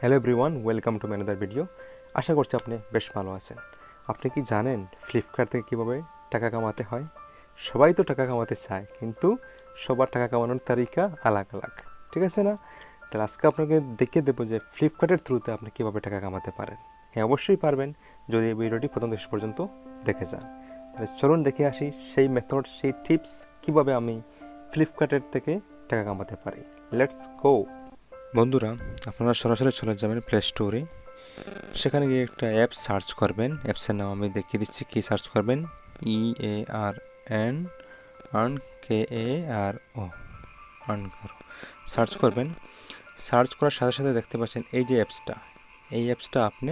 Hello everyone, welcome to another video. আশা করছি আপনি বেশ ভালো আছেন। আপনি কি জানেন ফ্লিপকার্ট থেকে কীভাবে টাকা কামাতে হয়? সবাই তো টাকা কামাতে চায়, কিন্তু সবার টাকা কামানোর তারিকা আলাগ আলাগ, ঠিক আছে না? তাহলে আজকে আপনাকে দেখিয়ে দেবো যে ফ্লিপকার্টের থ্রুতে আপনি কীভাবে টাকা কামাতে পারেন। হ্যাঁ, অবশ্যই পারবেন যদি এই ভিডিওটি প্রথম শেষ পর্যন্ত দেখে যান। তাহলে চলুন দেখে আসি সেই মেথড, সেই টিপস কীভাবে আমি ফ্লিপকার্টের থেকে টাকা কামাতে পারি। Let's go. বন্ধুরা, আপনারা সরাসরি চলে যাবেন প্লে স্টোরে। সেখানে গিয়ে একটা অ্যাপ সার্চ করবেন। অ্যাপসের নাম আমি দেখিয়ে দিচ্ছি। কি সার্চ করবেন? EARN, আর্ন, KARO, আর্ন করো সার্চ করবেন। সার্চ করার সাথে সাথে দেখতে পাচ্ছেন এই যে অ্যাপসটা, এই অ্যাপসটা আপনি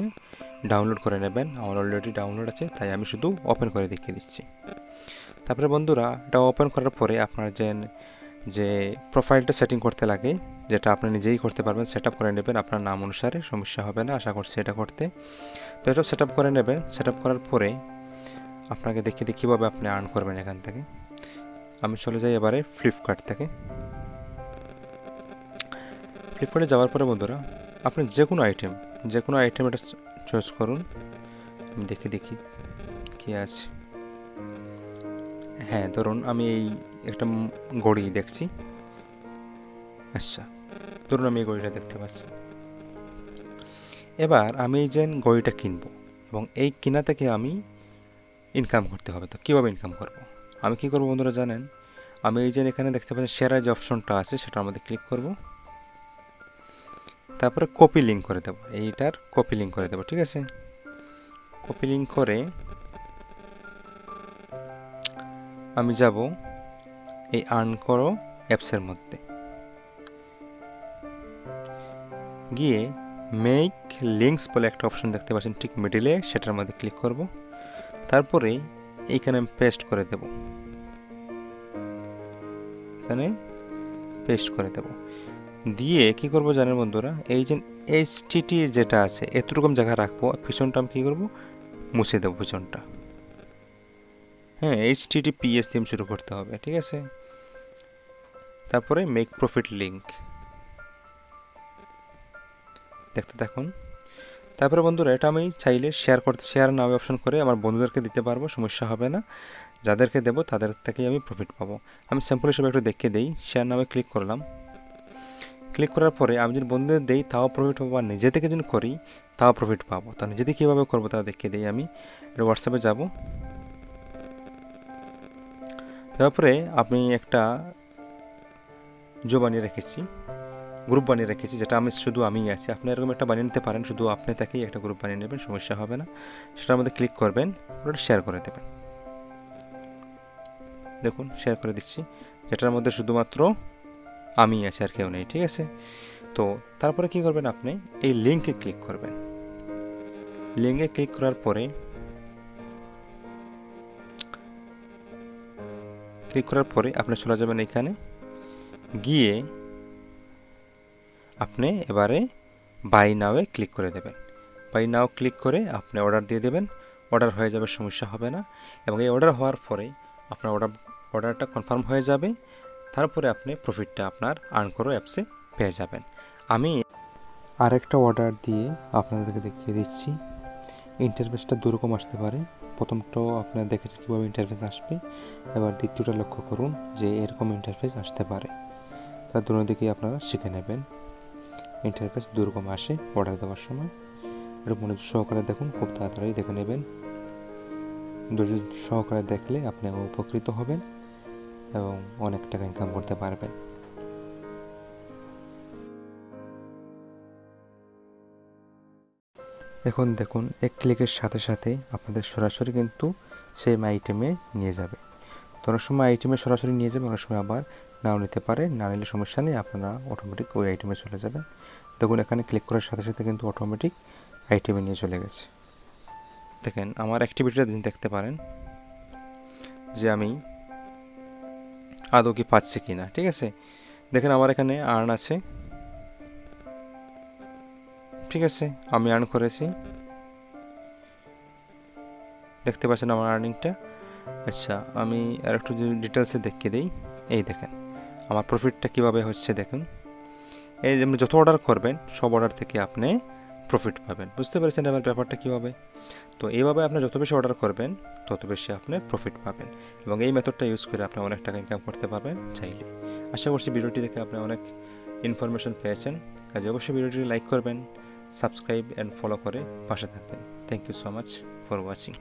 ডাউনলোড করে নেবেন। আমার অলরেডি ডাউনলোড আছে, তাই আমি শুধু ওপেন করে দেখিয়ে দিচ্ছি। তারপরে বন্ধুরা, এটা ওপেন করার পরে আপনার যে প্রোফাইলটা সেটিং করতে লাগে, যেটা আপনি নিজেই করতে পারবেন, সেট আপ করে নেবেন আপনার নাম অনুসারে। সমস্যা হবে না আশা করছি এটা করতে। তো এটা সেট আপ করে নেবেন। সেট আপ করার পরে আপনাকে দেখিয়ে দিই কীভাবে আপনি আর্ন করবেন এখান থেকে। আমি চলে যাই এবারে ফ্লিপকার্ট থেকে। ফ্লিপকার্টে যাওয়ার পরে বন্ধুরা, আপনি যে কোনো আইটেম এটা চয়েস করুন। আমি দেখি কী আছে। হ্যাঁ, ধরুন আমি এই একটা ঘড়ি দেখছি। আচ্ছা, ধরুন আমি এই ঘড়িটা দেখতে পাচ্ছি। এবার আমি এই যে ঘড়িটা কিনবো এবং এই কেনা থেকে আমি ইনকাম করতে হবে। তো কীভাবে ইনকাম করব? আমি কী করবো বন্ধুরা জানেন? আমি এই যে এখানে দেখতে পাচ্ছি শেয়ারের যে অপশনটা আছে, সেটার মধ্যে ক্লিক করব। তারপরে কপি লিঙ্ক করে দেবো, এইটার কপি লিঙ্ক করে দেবো, ঠিক আছে? কপি লিঙ্ক করে আমি যাব এই আর্ন করো অ্যাপসের মধ্যে। গিয়ে মেক লিঙ্কস বলে একটা অপশন দেখতে পাচ্ছেন ঠিক মিডিলে, সেটার মধ্যে ক্লিক করব। তারপরে এইখানে আমি পেস্ট করে দেব, এখানে পেস্ট করে দেব। দিয়ে কি করব জানেন বন্ধুরা? এই যে HTT যেটা আছে এতরকম জায়গা রাখবো, পিছনটা আমি কী করবো? মুছে দেবো পিছনটা। হ্যাঁ, HTTPS দিয়ে শুরু করতে হবে, ঠিক আছে? তারপরে মেক প্রফিট লিঙ্ক দেখতে থাকুন। তারপরে বন্ধুরা, এটা আমি চাইলে শেয়ার নাও অপশন করে আমার বন্ধুদেরকে দিতে পারবো, সমস্যা হবে না। যাদেরকে দেবো তাদের থেকেই আমি প্রফিট পাবো। আমি স্যাম্পল হিসেবে একটু দেখিয়ে দিই। শেয়ার নামে ক্লিক করলাম। ক্লিক করার পরে আমি যদি বন্ধুদের দিই তাও প্রফিট পাবো, আর নিজে থেকে যদি করি তাও প্রফিট পাবো। তা নিজে থেকে কীভাবে করবো তা দেখিয়ে দিই। আমি হোয়াটসঅ্যাপে যাব। তারপরে আপনি একটা বানিয়ে রেখেছি, গ্রুপ বানিয়ে রেখেছি, যেটা শুধু আমিই আছি। আপনি এরকম একটা বানিয়ে নিতে পারেন, শুধু আপনি তাকেই একটা গ্রুপ বানিয়ে নেবেন, সমস্যা হবে না। সেটার মধ্যে ক্লিক করবেন, ওটা শেয়ার করে দেবেন। দেখুন শেয়ার করে দিচ্ছি, যেটার মধ্যে শুধুমাত্র আমি আছি, আর কেউ নেই, ঠিক আছে? তো তারপরে কি করবেন? আপনি এই লিঙ্কে ক্লিক করবেন। লিঙ্কে ক্লিক করার পরে আপনি চলে যাবেন এখানে। গিয়ে আপনি এবারে বাই নাওয়ে ক্লিক করে দেবেন। বাই নাও ক্লিক করে আপনি অর্ডার দিয়ে দেবেন। অর্ডার হয়ে যাবে, সমস্যা হবে না। এবং এই অর্ডার হওয়ার পরে আপনার অর্ডারটা কনফার্ম হয়ে যাবে। তারপরে আপনি প্রফিটটা আপনার আর্ন করো অ্যাপসে পেয়ে যাবেন। আমি আরেকটা অর্ডার দিয়ে আপনাদেরকে দেখিয়ে দিচ্ছি। ইন্টারফেসটা দুরকম আসতে পারে। প্রথমটাও আপনারা দেখেছেন কীভাবে ইন্টারফেস আসবে, এবার দ্বিতীয়টা লক্ষ্য করুন যে এরকম ইন্টারফেস আসতে পারে। তার দুটো দিকেই আপনারা শিখে নেবেন। ইন্টারফেস দুরকম আসে অর্ডার দেওয়ার সময়। একটু মনোযোগ সহকারে দেখুন, খুব তাড়াতাড়ি দেখে নেবেন। ধৈর্য সহকারে দেখলে আপনি উপকৃত হবেন এবং অনেক টাকা ইনকাম করতে পারবেন। এখন দেখুন, এক ক্লিকের সাথে সাথে আপনাদের সরাসরি কিন্তু সেম আইটেমে নিয়ে যাবে। তো অনেক সময় আইটেমে সরাসরি নিয়ে যাবে, অনেক সময় আবার নাও নিতে পারে। না নিলে সমস্যা নেই, আপনারা অটোমেটিক ওই আইটেমে চলে যাবেন। দেখুন এখানে ক্লিক করার সাথে সাথে কিন্তু অটোমেটিক আইটেমে নিয়ে চলে গেছে। দেখেন আমার অ্যাক্টিভিটিটা দেখতে পারেন যে আমি আদৌ কি পাচ্ছি কি না, ঠিক আছে? দেখেন আমার এখানে আর্ন আছে, ঠিক আছে? আমি আর্ন করেছি, দেখতে পাচ্ছেন আমার আর্নিংটা। আচ্ছা, আমি আর একটু ডিটেলসে দেখিয়ে দিই। এই দেখেন আমার প্রফিটটা কীভাবে হচ্ছে। দেখুন এই যে যত অর্ডার করবেন সব অর্ডার থেকে আপনি প্রফিট পাবেন। বুঝতে পেরেছেন এবার ব্যাপারটা কীভাবে? তো এইভাবে আপনি যত বেশি অর্ডার করবেন তত বেশি আপনি প্রফিট পাবেন, এবং এই মেথডটা ইউজ করে আপনি অনেক টাকা ইনকাম করতে পারবেন চাইলে। আশা করছি ভিডিওটি দেখে আপনি অনেক ইনফরমেশন পেয়েছেন। কাজে অবশ্যই ভিডিওটি লাইক করবেন, সাবস্ক্রাইব অ্যান্ড ফলো করে পাশে থাকবেন। Thank you so much for watching.